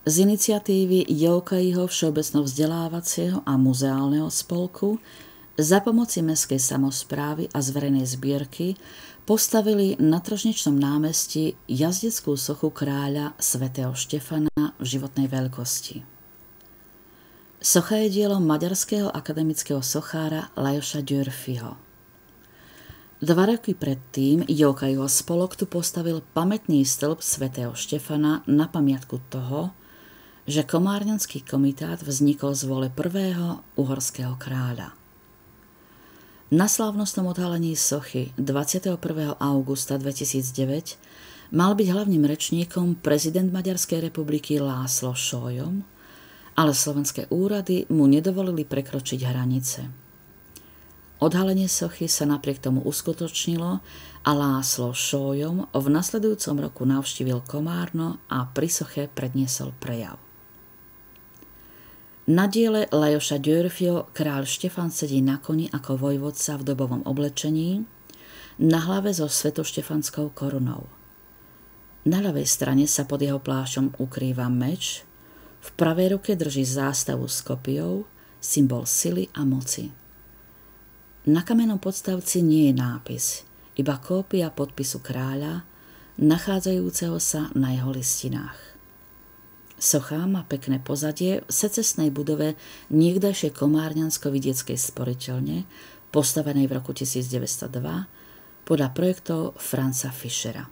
Z iniciatívy Joukaiho všeobecno vzdelávacieho a muzeálneho spolku za pomoci mestskej samosprávy a z verejnej zbierky postavili na Tržničnom námestí jazdeckú sochu kráľa svätého Štefana v životnej veľkosti. Socha je dielom maďarského akademického sochára Lajoša Györfiho. 2 roky predtým Joukaiho spolok tu postavil pamätný stĺp svätého Štefana na pamiatku toho, že komárňanský komitát vznikol z vôle prvého uhorského kráľa. Na slávnostnom odhalení sochy 21. augusta 2009 mal byť hlavným rečníkom prezident Maďarskej republiky László Sólyom, ale slovenské úrady mu nedovolili prekročiť hranice. Odhalenie sochy sa napriek tomu uskutočnilo a László Sólyom v nasledujúcom roku navštívil Komárno a pri soche predniesol prejav. Na diele Lajoša Györfiho kráľ Štefan sedí na koni ako vojvodca v dobovom oblečení, na hlave so svetoštefanskou korunou. Na ľavej strane sa pod jeho plášťom ukrýva meč, v pravej ruke drží zástavu s kopiou, symbol sily a moci. Na kamennom podstavci nie je nápis, iba kópia podpisu kráľa, nachádzajúceho sa na jeho listinách. Socha má pekné pozadie v secesnej budove niekdajšej komárňansko-vidieckej sporiteľne, postavenej v roku 1902 podľa projektov Franza Fischera.